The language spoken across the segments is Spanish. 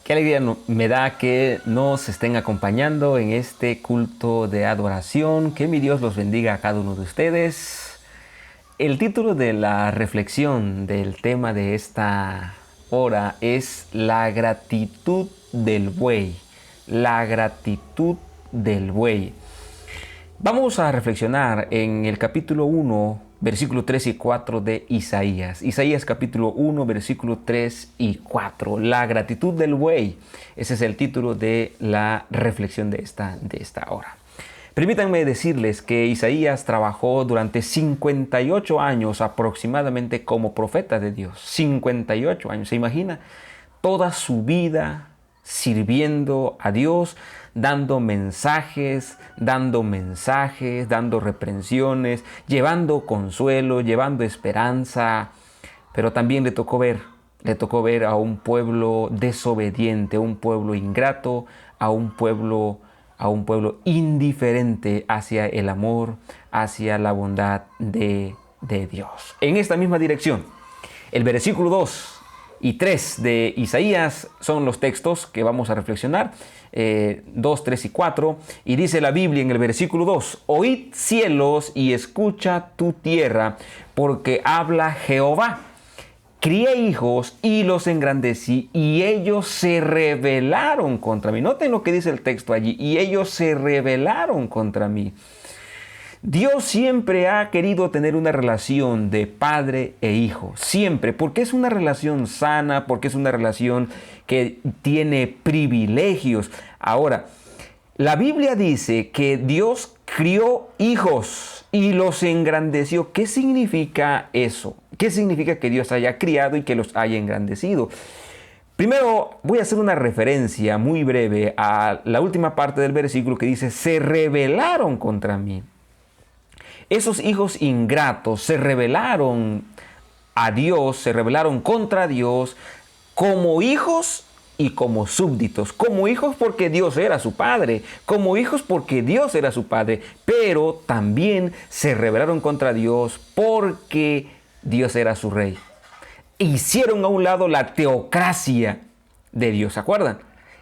Qué alegría me da que nos estén acompañando en este culto de adoración. Que mi Dios los bendiga a cada uno de ustedes. El título de la reflexión del tema de esta hora es la gratitud del buey. La gratitud del buey. Vamos a reflexionar en el capítulo 1, versículo 3 y 4 de Isaías. Isaías capítulo 1, versículo 3 y 4. La gratitud del buey. Ese es el título de la reflexión de esta hora. Permítanme decirles que Isaías trabajó durante 58 años aproximadamente como profeta de Dios. 58 años. ¿Se imagina? Toda su vida sirviendo a Dios, dando mensajes, dando reprensiones, llevando consuelo, llevando esperanza. Pero también le tocó ver a un pueblo desobediente, a un pueblo ingrato, a un pueblo indiferente hacia el amor, hacia la bondad de Dios. En esta misma dirección, el versículo 2 y 3 de Isaías son los textos que vamos a reflexionar, 2, 3 y 4, y dice la Biblia en el versículo 2: Oíd cielos y escucha tu tierra, porque habla Jehová. Crié hijos y los engrandecí, y ellos se rebelaron contra mí. Noten lo que dice el texto allí: y ellos se rebelaron contra mí. Dios siempre ha querido tener una relación de padre e hijo, siempre, porque es una relación sana, porque es una relación que tiene privilegios. Ahora, la Biblia dice que Dios crió hijos y los engrandeció. ¿Qué significa eso? ¿Qué significa que Dios haya criado y que los haya engrandecido? Primero voy a hacer una referencia muy breve a la última parte del versículo que dice: se rebelaron contra mí. Esos hijos ingratos se rebelaron a Dios, se rebelaron contra Dios como hijos y como súbditos. Como hijos porque Dios era su padre, como hijos porque Dios era su padre, pero también se rebelaron contra Dios porque Dios era su rey. Hicieron a un lado la teocracia de Dios, ¿se acuerdan?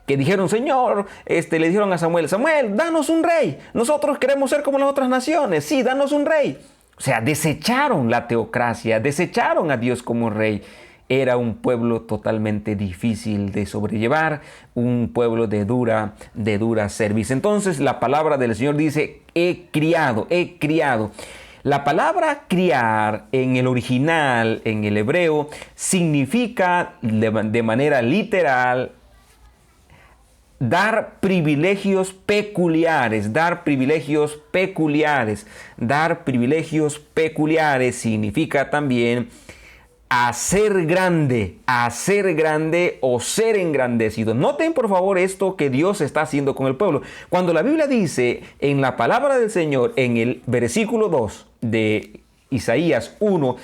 Que dijeron: Señor, le dijeron a Samuel: Samuel, danos un rey. Nosotros queremos ser como las otras naciones. Sí, danos un rey. O sea, desecharon la teocracia, desecharon a Dios como rey. Era un pueblo totalmente difícil de sobrellevar, un pueblo de dura cerviz. Entonces la palabra del Señor dice: he criado. La palabra criar en el original, en el hebreo, significa de manera literal dar privilegios peculiares. Dar privilegios significa también hacer grande o ser engrandecido. Noten por favor esto que Dios está haciendo con el pueblo. Cuando la Biblia dice en la palabra del Señor, en el versículo 2 de Isaías 1,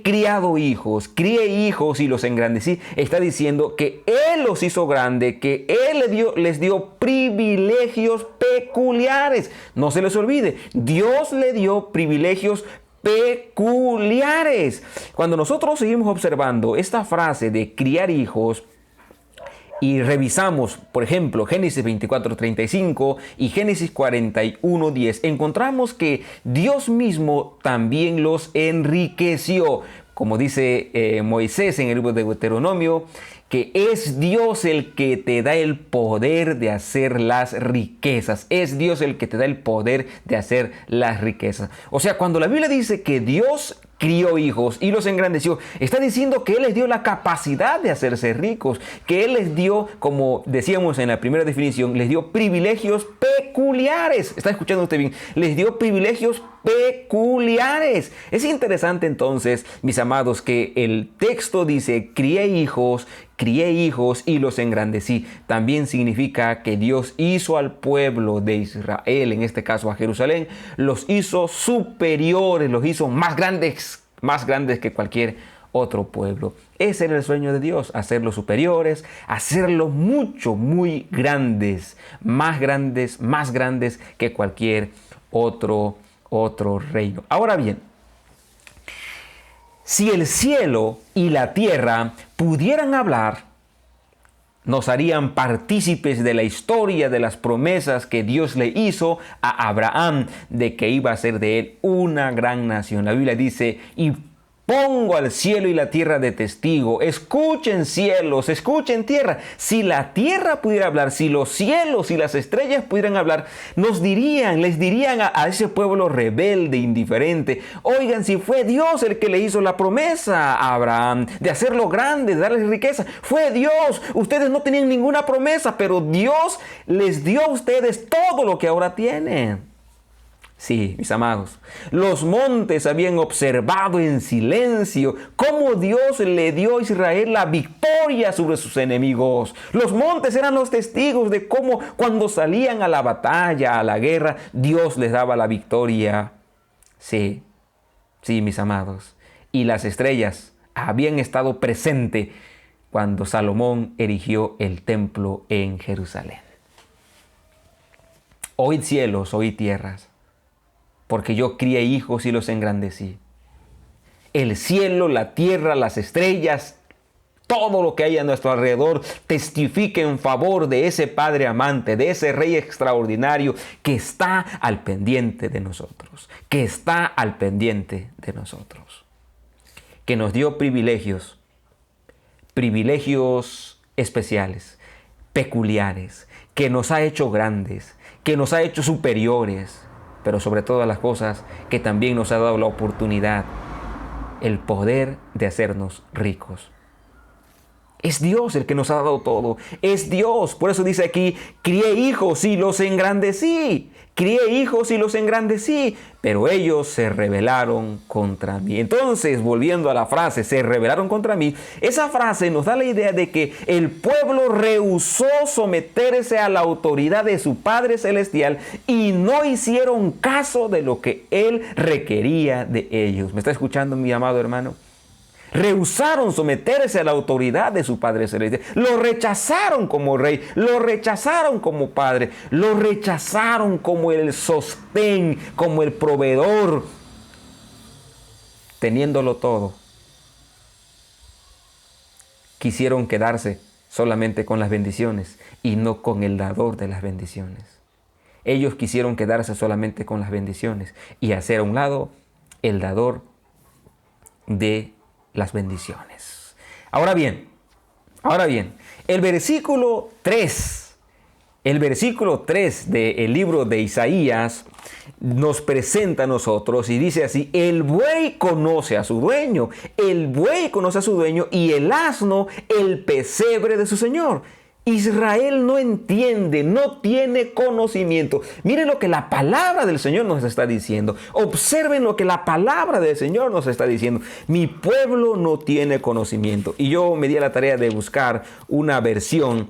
crié hijos y los engrandecí, está diciendo que Él los hizo grande, que Él les dio privilegios peculiares. No se les olvide, Dios le dio privilegios peculiares. Cuando nosotros seguimos observando esta frase de criar hijos y revisamos, por ejemplo, Génesis 24:35 y Génesis 41:10, encontramos que Dios mismo también los enriqueció. Como dice Moisés en el libro de Deuteronomio, que es Dios el que te da el poder de hacer las riquezas. Es Dios el que te da el poder de hacer las riquezas. O sea, cuando la Biblia dice que Dios crió hijos y los engrandeció, está diciendo que Él les dio la capacidad de hacerse ricos, que Él les dio, como decíamos en la primera definición, les dio privilegios peculiares. ¿Está escuchando usted bien? Les dio privilegios peculiares. Es interesante entonces, mis amados, que el texto dice: crié hijos y los engrandecí. También significa que Dios hizo al pueblo de Israel, en este caso a Jerusalén, los hizo superiores, los hizo más grandes que cualquier otro pueblo. Ese era el sueño de Dios: hacerlos superiores, hacerlos muy grandes, más grandes que cualquier otro reino. Ahora bien, si el cielo y la tierra pudieran hablar, nos harían partícipes de la historia, de las promesas que Dios le hizo a Abraham, de que iba a ser de él una gran nación. La Biblia dice, y pongo al cielo y la tierra de testigo. Escuchen cielos, escuchen tierra. Si la tierra pudiera hablar, si los cielos y las estrellas pudieran hablar, les dirían a ese pueblo rebelde, indiferente, oigan, si fue Dios el que le hizo la promesa a Abraham de hacerlo grande, de darles riqueza, fue Dios. Ustedes no tenían ninguna promesa, pero Dios les dio a ustedes todo lo que ahora tienen. Sí, mis amados, los montes habían observado en silencio cómo Dios le dio a Israel la victoria sobre sus enemigos. Los montes eran los testigos de cómo cuando salían a la batalla, a la guerra, Dios les daba la victoria. Sí, mis amados. Y las estrellas habían estado presentes cuando Salomón erigió el templo en Jerusalén. Oíd cielos, oíd tierras, porque yo crié hijos y los engrandecí. El cielo, la tierra, las estrellas, todo lo que hay a nuestro alrededor testifica en favor de ese Padre amante, de ese Rey extraordinario que está al pendiente de nosotros, que está al pendiente de nosotros, que nos dio privilegios especiales, peculiares, que nos ha hecho grandes, que nos ha hecho superiores, pero sobre todas las cosas, que también nos ha dado la oportunidad, el poder de hacernos ricos. Es Dios el que nos ha dado todo. Es Dios. Por eso dice aquí, crié hijos y los engrandecí. Crié hijos y los engrandecí, pero ellos se rebelaron contra mí. Entonces, volviendo a la frase, se rebelaron contra mí, esa frase nos da la idea de que el pueblo rehusó someterse a la autoridad de su Padre Celestial y no hicieron caso de lo que Él requería de ellos. ¿Me está escuchando, mi amado hermano? Rehusaron someterse a la autoridad de su Padre Celestial. Lo rechazaron como rey, lo rechazaron como padre, lo rechazaron como el sostén, como el proveedor, teniéndolo todo. Quisieron quedarse solamente con las bendiciones y no con el dador de las bendiciones. Ellos quisieron quedarse solamente con las bendiciones y hacer a un lado el dador de las bendiciones. Ahora bien, el versículo 3 del libro de Isaías nos presenta a nosotros y dice así: el buey conoce a su dueño, y el asno el pesebre de su señor. Israel no entiende, no tiene conocimiento. Miren lo que la palabra del Señor nos está diciendo. Observen lo que la palabra del Señor nos está diciendo. Mi pueblo no tiene conocimiento. Y yo me di a la tarea de buscar una versión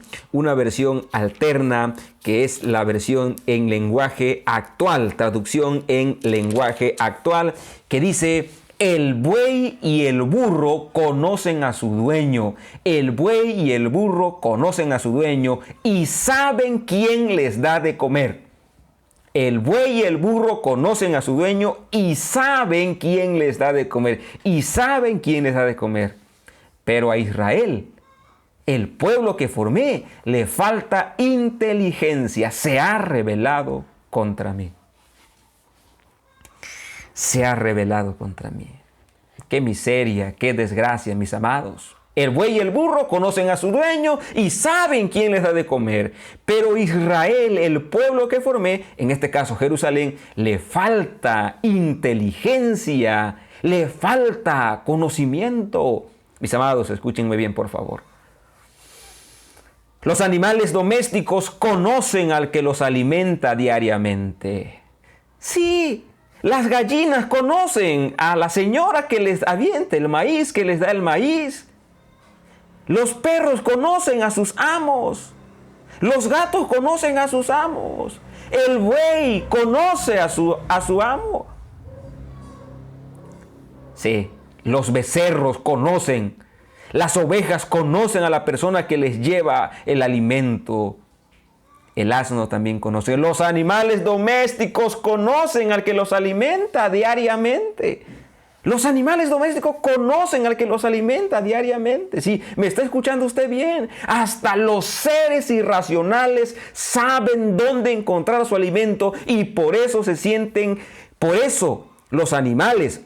alterna, que es la versión en lenguaje actual, traducción en lenguaje actual, que dice: el buey y el burro conocen a su dueño. El buey y el burro conocen a su dueño y saben quién les da de comer. El buey y el burro conocen a su dueño y saben quién les da de comer. Y saben quién les da de comer. Pero a Israel, el pueblo que formé, le falta inteligencia. Se ha rebelado contra mí. Se ha rebelado contra mí. Qué miseria, qué desgracia, mis amados. El buey y el burro conocen a su dueño y saben quién les da de comer. Pero Israel, el pueblo que formé, en este caso Jerusalén, le falta inteligencia, le falta conocimiento. Mis amados, escúchenme bien, por favor. Los animales domésticos conocen al que los alimenta diariamente. Sí. Las gallinas conocen a la señora que les avienta el maíz, que les da el maíz. Los perros conocen a sus amos. Los gatos conocen a sus amos. El buey conoce a su amo. Sí, los becerros conocen. Las ovejas conocen a la persona que les lleva el alimento. El asno también conoce. Los animales domésticos conocen al que los alimenta diariamente. Los animales domésticos conocen al que los alimenta diariamente. Sí, me está escuchando usted bien. Hasta los seres irracionales saben dónde encontrar su alimento y por eso se sienten, por eso los animales,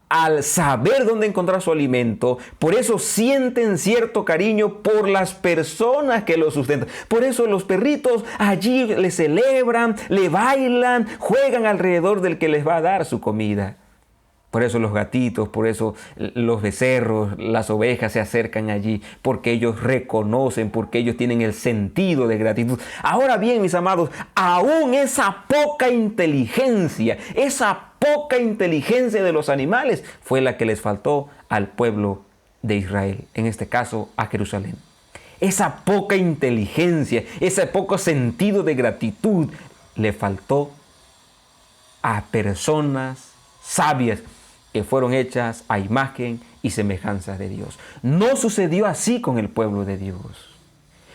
al saber dónde encontrar su alimento, por eso sienten cierto cariño por las personas que los sustentan. Por eso los perritos allí le celebran, le bailan, juegan alrededor del que les va a dar su comida. Por eso los gatitos, por eso los becerros, las ovejas se acercan allí, porque ellos reconocen, porque ellos tienen el sentido de gratitud. Ahora bien, mis amados, aún esa poca inteligencia de los animales fue la que les faltó al pueblo de Israel, en este caso a Jerusalén. Esa poca inteligencia, ese poco sentido de gratitud le faltó a personas sabias que fueron hechas a imagen y semejanza de Dios. No sucedió así con el pueblo de Dios.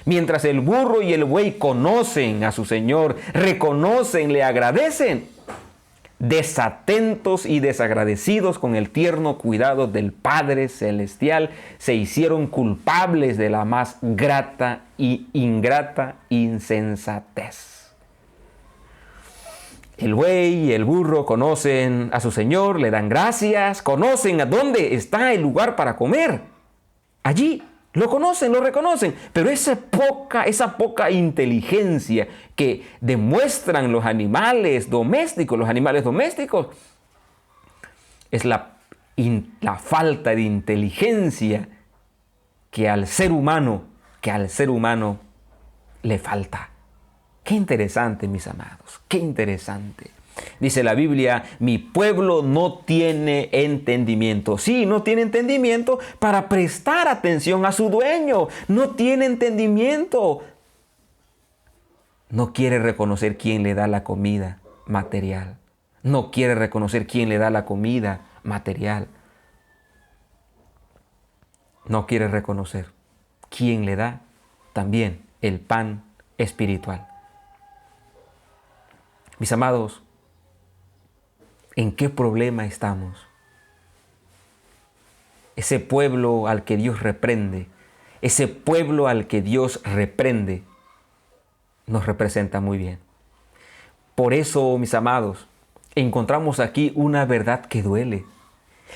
Mientras el burro y el buey conocen a su Señor, reconocen, le agradecen, desatentos y desagradecidos con el tierno cuidado del Padre Celestial, se hicieron culpables de la más grata y ingrata insensatez. El buey y el burro conocen a su Señor, le dan gracias, conocen a dónde está el lugar para comer. Allí lo conocen, lo reconocen, pero esa poca inteligencia que demuestran los animales domésticos es la falta de inteligencia que al ser humano le falta. Qué interesante, mis amados, qué interesante. Dice la Biblia, mi pueblo no tiene entendimiento. Sí, no tiene entendimiento para prestar atención a su dueño. No tiene entendimiento. No quiere reconocer quién le da la comida material. No quiere reconocer quién le da la comida material. No quiere reconocer quién le da también el pan espiritual. Mis amados, ¿en qué problema estamos? Ese pueblo al que Dios reprende, nos representa muy bien. Por eso, mis amados, encontramos aquí una verdad que duele.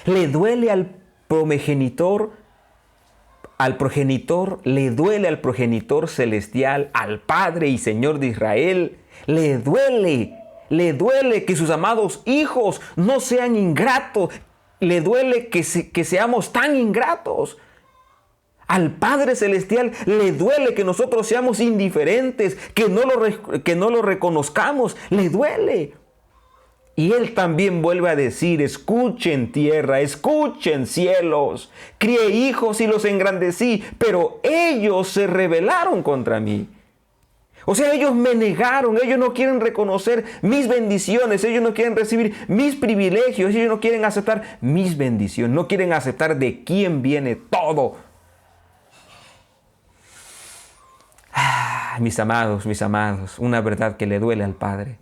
Le duele al progenitor, le duele al progenitor celestial, al Padre y Señor de Israel. Le duele que sus amados hijos no sean ingratos. Le duele que seamos tan ingratos. Al Padre Celestial le duele que nosotros seamos indiferentes, que no lo reconozcamos. Le duele. Y Él también vuelve a decir, escuchen tierra, escuchen cielos. Crié hijos y los engrandecí, pero ellos se rebelaron contra mí. O sea, ellos me negaron, ellos no quieren reconocer mis bendiciones, ellos no quieren recibir mis privilegios, ellos no quieren aceptar mis bendiciones, no quieren aceptar de quién viene todo. Mis amados, una verdad que le duele al Padre.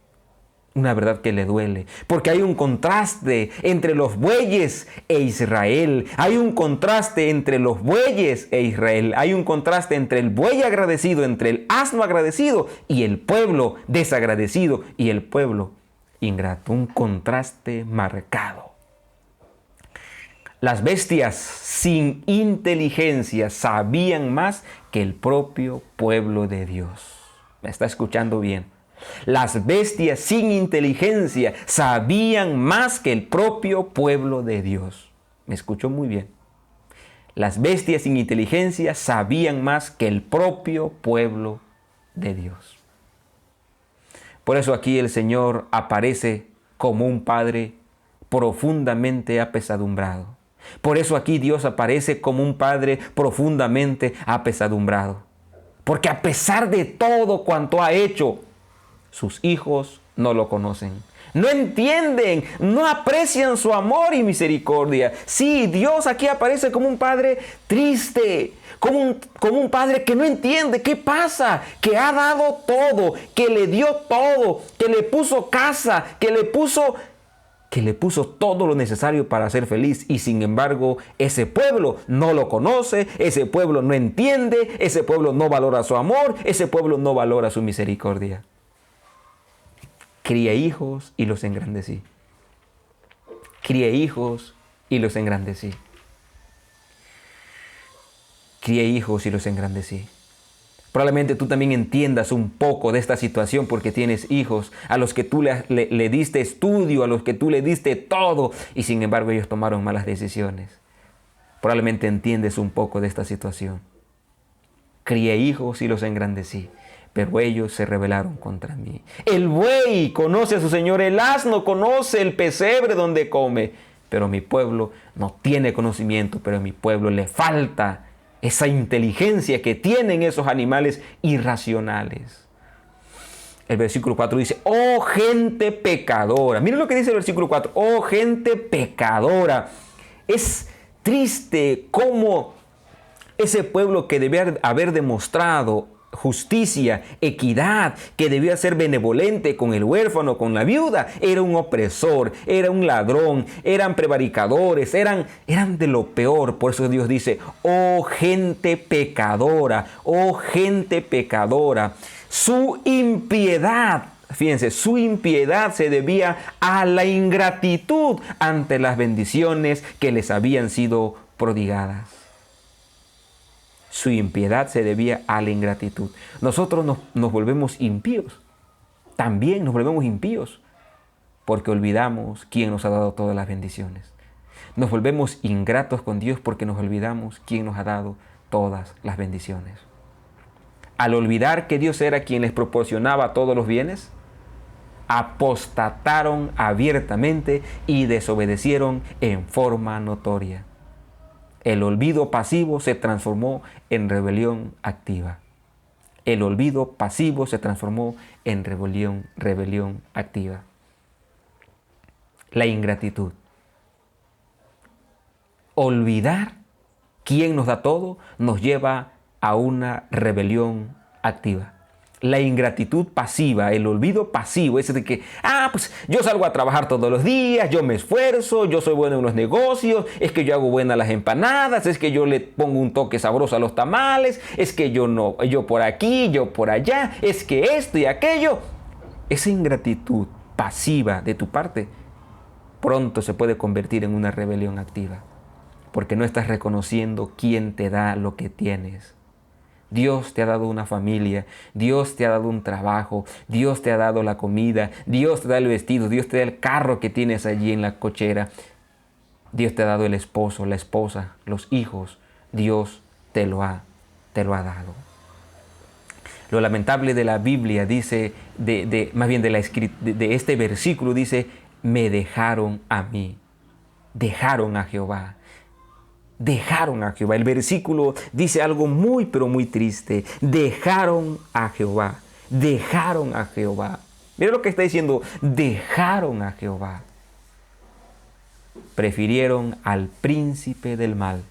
Una verdad que le duele, porque hay un contraste entre los bueyes e Israel. Hay un contraste entre los bueyes e Israel. Hay un contraste entre el buey agradecido, entre el asno agradecido y el pueblo desagradecido y el pueblo ingrato. Un contraste marcado. Las bestias sin inteligencia sabían más que el propio pueblo de Dios. ¿Me está escuchando bien? Las bestias sin inteligencia sabían más que el propio pueblo de Dios. ¿Me escuchó muy bien? Las bestias sin inteligencia sabían más que el propio pueblo de Dios. Por eso aquí el Señor aparece como un padre profundamente apesadumbrado. Por eso aquí Dios aparece como un padre profundamente apesadumbrado. Porque a pesar de todo cuanto ha hecho, sus hijos no lo conocen. No entienden, no aprecian su amor y misericordia. Sí, Dios aquí aparece como un padre triste, como un padre que no entiende qué pasa, que ha dado todo, que le dio todo, que le puso casa, que le puso que le puso todo lo necesario para ser feliz, y sin embargo ese pueblo no lo conoce, ese pueblo no entiende, ese pueblo no valora su amor, ese pueblo no valora su misericordia. Crié hijos y los engrandecí. Crié hijos y los engrandecí. Crié hijos y los engrandecí. Probablemente tú también entiendas un poco de esta situación porque tienes hijos a los que tú le diste estudio, a los que tú le diste todo, y sin embargo ellos tomaron malas decisiones. Probablemente entiendes un poco de esta situación. Crié hijos y los engrandecí, pero ellos se rebelaron contra mí. El buey conoce a su señor, el asno conoce el pesebre donde come, pero mi pueblo no tiene conocimiento, pero a mi pueblo le falta esa inteligencia que tienen esos animales irracionales. El versículo 4 dice, oh gente pecadora. Miren lo que dice el versículo 4, oh gente pecadora. Es triste cómo ese pueblo que debía haber demostrado justicia, equidad, que debía ser benevolente con el huérfano, con la viuda, era un opresor, era un ladrón, eran prevaricadores, eran de lo peor. Por eso Dios dice, oh gente pecadora, oh gente pecadora. Su impiedad, fíjense, su impiedad se debía a la ingratitud ante las bendiciones que les habían sido prodigadas. Su impiedad se debía a la ingratitud. Nosotros nos volvemos impíos. También nos volvemos impíos porque olvidamos quién nos ha dado todas las bendiciones. Nos volvemos ingratos con Dios porque nos olvidamos quién nos ha dado todas las bendiciones. Al olvidar que Dios era quien les proporcionaba todos los bienes, apostataron abiertamente y desobedecieron en forma notoria. El olvido pasivo se transformó en rebelión activa. El olvido pasivo se transformó en rebelión activa. La ingratitud. Olvidar quién nos da todo nos lleva a una rebelión activa. La ingratitud pasiva, el olvido pasivo, ese de que, pues yo salgo a trabajar todos los días, yo me esfuerzo, yo soy bueno en los negocios, es que yo hago buenas las empanadas, es que yo le pongo un toque sabroso a los tamales, es que yo por aquí, yo por allá, es que esto y aquello. Esa ingratitud pasiva de tu parte pronto se puede convertir en una rebelión activa, porque no estás reconociendo quién te da lo que tienes. Dios te ha dado una familia, Dios te ha dado un trabajo, Dios te ha dado la comida, Dios te da el vestido, Dios te da el carro que tienes allí en la cochera, Dios te ha dado el esposo, la esposa, los hijos, Dios te lo ha dado. Lo lamentable de la Biblia dice, más bien de este versículo dice, me dejaron a mí, dejaron a Jehová. Dejaron a Jehová. El versículo dice algo muy, pero muy triste. Dejaron a Jehová. Dejaron a Jehová. Mira lo que está diciendo. Dejaron a Jehová. Prefirieron al príncipe del mal.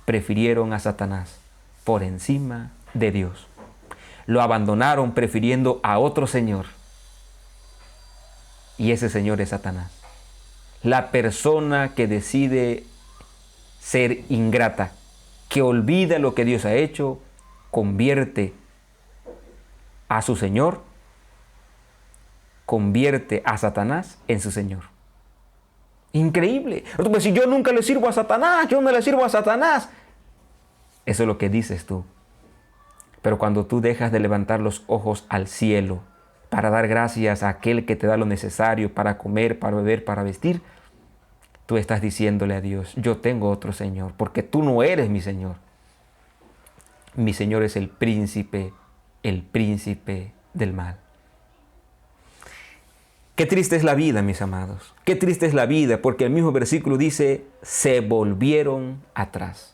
Prefirieron a Satanás por encima de Dios. Lo abandonaron prefiriendo a otro señor. Y ese señor es Satanás. La persona que decide ser ingrata, que olvida lo que Dios ha hecho, convierte a su Señor, convierte a Satanás en su Señor. Increíble. Entonces, si yo nunca le sirvo a Satanás, yo no le sirvo a Satanás. Eso es lo que dices tú. Pero cuando tú dejas de levantar los ojos al cielo para dar gracias a aquel que te da lo necesario para comer, para beber, para vestir, tú estás diciéndole a Dios, yo tengo otro Señor, porque tú no eres mi Señor. Mi Señor es el príncipe del mal. Qué triste es la vida, mis amados. Qué triste es la vida, porque el mismo versículo dice, se volvieron atrás.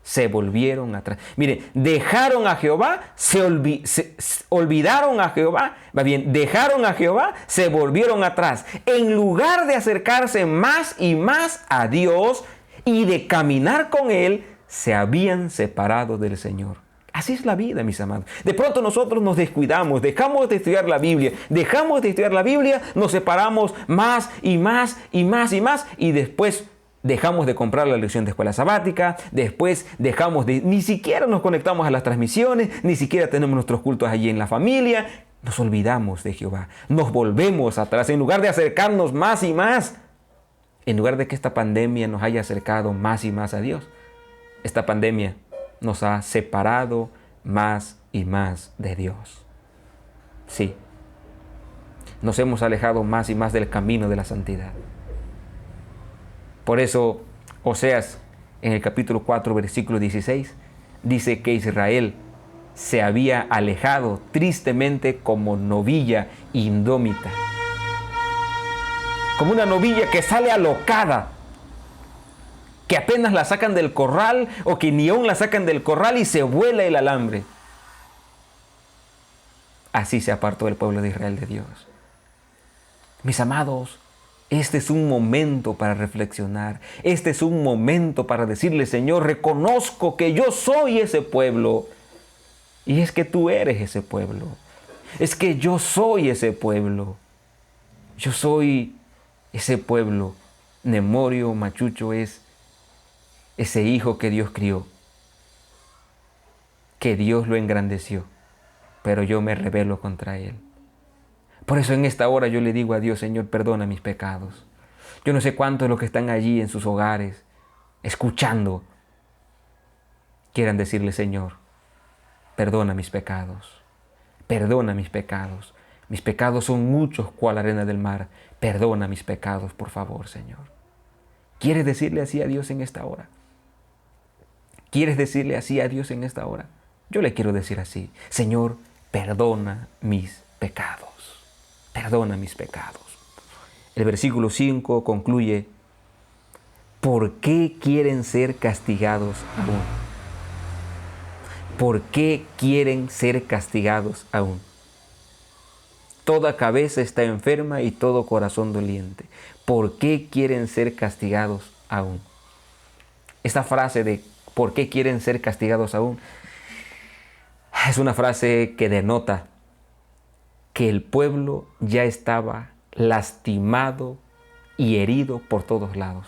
Se volvieron atrás. Miren, dejaron a Jehová, se olvidaron a Jehová, más bien, dejaron a Jehová, se volvieron atrás. En lugar de acercarse más y más a Dios y de caminar con Él, se habían separado del Señor. Así es la vida, mis amados. De pronto nosotros nos descuidamos, dejamos de estudiar la Biblia, nos separamos más y más y más y más, y después dejamos de comprar la lección de escuela sabática, después ni siquiera nos conectamos a las transmisiones, ni siquiera tenemos nuestros cultos allí en la familia. Nos olvidamos de Jehová, nos volvemos atrás, en lugar de acercarnos más y más, en lugar de que esta pandemia nos haya acercado más y más a Dios. Esta pandemia nos ha separado más y más de Dios. Sí, nos hemos alejado más y más del camino de la santidad. Por eso, Oseas, en el capítulo 4, versículo 16, dice que Israel se había alejado tristemente como novilla indómita. Como una novilla que sale alocada, que apenas la sacan del corral o que ni aún la sacan del corral y se vuela el alambre. Así se apartó el pueblo de Israel de Dios. Mis amados, este es un momento para reflexionar. Este es un momento para decirle, Señor, reconozco que yo soy ese pueblo. Y es que tú eres ese pueblo. Es que yo soy ese pueblo. Yo soy ese pueblo. Nemorio Machucho es ese hijo que Dios crió, que Dios lo engrandeció, pero yo me rebelo contra él. Por eso en esta hora yo le digo a Dios, Señor, perdona mis pecados. Yo no sé cuántos de los que están allí en sus hogares, escuchando, quieran decirle, Señor, perdona mis pecados, perdona mis pecados. Mis pecados son muchos cual la arena del mar. Perdona mis pecados, por favor, Señor. ¿Quieres decirle así a Dios en esta hora? ¿Quieres decirle así a Dios en esta hora? Yo le quiero decir así, Señor, perdona mis pecados. Perdona mis pecados. El versículo 5 concluye, ¿por qué quieren ser castigados aún? ¿Por qué quieren ser castigados aún? Toda cabeza está enferma y todo corazón doliente. ¿Por qué quieren ser castigados aún? Esta frase de ¿por qué quieren ser castigados aún? Es una frase que denota que el pueblo ya estaba lastimado y herido por todos lados.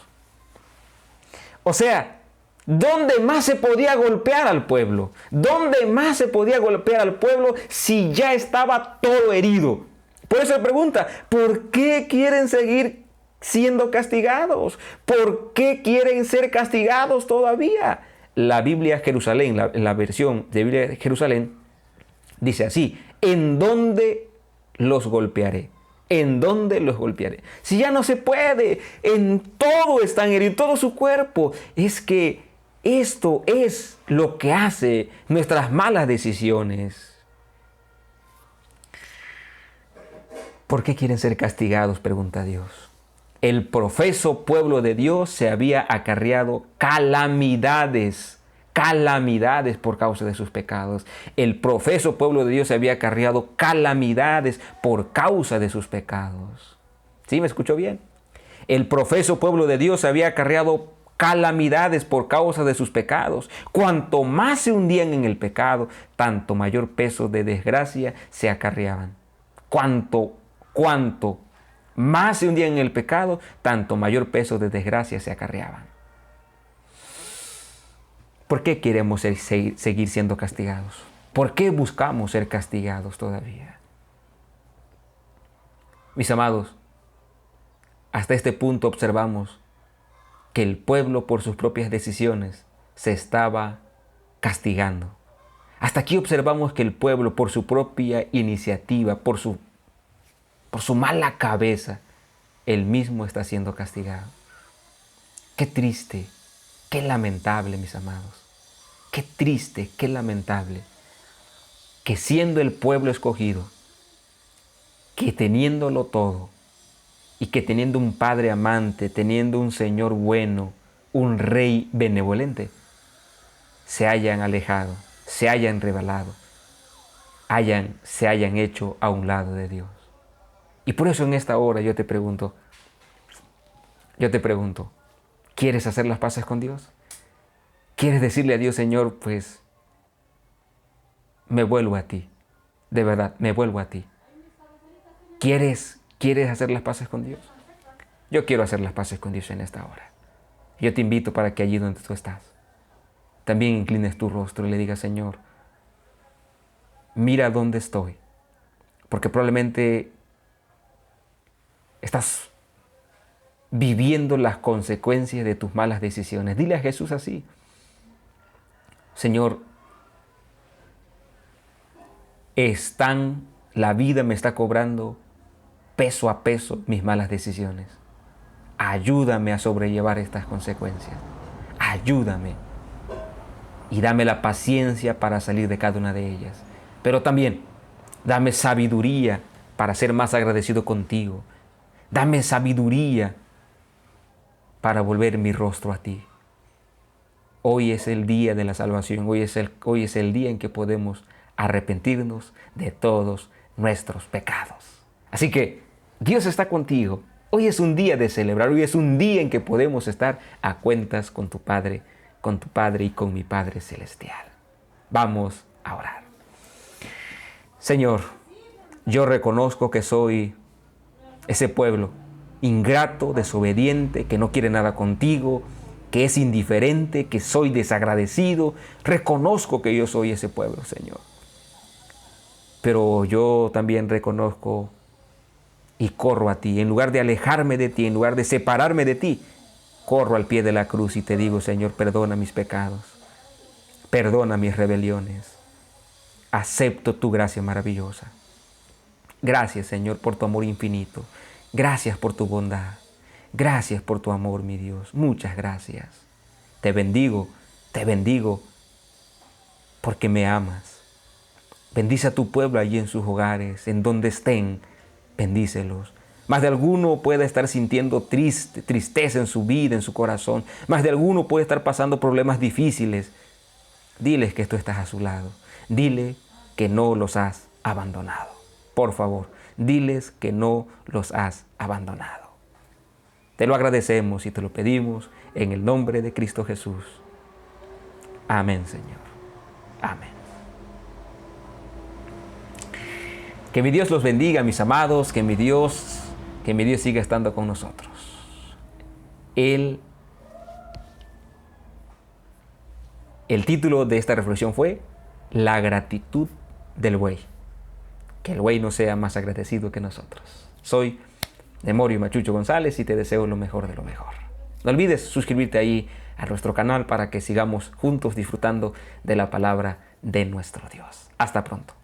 O sea, ¿dónde más se podía golpear al pueblo? ¿Dónde más se podía golpear al pueblo si ya estaba todo herido? Por eso se pregunta, ¿por qué quieren seguir siendo castigados? ¿Por qué quieren ser castigados todavía? La Biblia Jerusalén, la versión de Biblia Jerusalén, dice así, ¿en dónde los golpearé? ¿En dónde los golpearé? Si ya no se puede, en todo están heridos, todo su cuerpo. Es que esto es lo que hace nuestras malas decisiones. ¿Por qué quieren ser castigados?, pregunta Dios. El profeso pueblo de Dios se había acarreado calamidades por causa de sus pecados. El profeso pueblo de Dios se había acarreado calamidades por causa de sus pecados. ¿Sí me escuchó bien? El profeso pueblo de Dios se había acarreado calamidades por causa de sus pecados. Cuanto más se hundían en el pecado, tanto mayor peso de desgracia se acarreaban. Cuanto más se hundían en el pecado, tanto mayor peso de desgracia se acarreaban. ¿Por qué queremos seguir siendo castigados? ¿Por qué buscamos ser castigados todavía? Mis amados, hasta este punto observamos que el pueblo por sus propias decisiones se estaba castigando. Hasta aquí observamos que el pueblo por su propia iniciativa, por su mala cabeza, él mismo está siendo castigado. Qué triste, qué lamentable, mis amados. Qué triste, qué lamentable que siendo el pueblo escogido, que teniéndolo todo y que teniendo un padre amante, teniendo un Señor bueno, un rey benevolente, se hayan alejado, se hayan rebelado, se hayan hecho a un lado de Dios. Y por eso en esta hora yo te pregunto, ¿quieres hacer las paces con Dios? ¿Quieres decirle a Dios, Señor, pues me vuelvo a ti. De verdad, me vuelvo a ti. ¿Quieres hacer las paces con Dios? Yo quiero hacer las paces con Dios en esta hora. Yo te invito para que allí donde tú estás, también inclines tu rostro y le digas, Señor, mira dónde estoy. Porque probablemente estás viviendo las consecuencias de tus malas decisiones. Dile a Jesús así, Señor, la vida me está cobrando peso a peso mis malas decisiones. Ayúdame a sobrellevar estas consecuencias. Ayúdame. Y dame la paciencia para salir de cada una de ellas. Pero también, dame sabiduría para ser más agradecido contigo. Dame sabiduría para volver mi rostro a ti. Hoy es el día de la salvación. Hoy es el día en que podemos arrepentirnos de todos nuestros pecados. Así que Dios está contigo. Hoy es un día de celebrar. Hoy es un día en que podemos estar a cuentas con tu Padre y con mi Padre Celestial. Vamos a orar. Señor, yo reconozco que soy ese pueblo ingrato, desobediente, que no quiere nada contigo, que es indiferente, que soy desagradecido. Reconozco que yo soy ese pueblo, Señor. Pero yo también reconozco y corro a ti. En lugar de alejarme de ti, en lugar de separarme de ti, corro al pie de la cruz y te digo, Señor, perdona mis pecados, perdona mis rebeliones. Acepto tu gracia maravillosa. Gracias, Señor, por tu amor infinito. Gracias por tu bondad. Gracias por tu amor, mi Dios. Muchas gracias. Te bendigo porque me amas. Bendice a tu pueblo allí en sus hogares, en donde estén, bendícelos. Más de alguno puede estar sintiendo tristeza en su vida, en su corazón. Más de alguno puede estar pasando problemas difíciles. Diles que tú estás a su lado. Dile que no los has abandonado. Por favor, diles que no los has abandonado. Te lo agradecemos y te lo pedimos en el nombre de Cristo Jesús. Amén, Señor. Amén. Que mi Dios los bendiga, mis amados, que mi Dios siga estando con nosotros. El título de esta reflexión fue La gratitud del buey. Que el buey no sea más agradecido que nosotros. Soy Nemorio Machucho González y te deseo lo mejor de lo mejor. No olvides suscribirte ahí a nuestro canal para que sigamos juntos disfrutando de la palabra de nuestro Dios. Hasta pronto.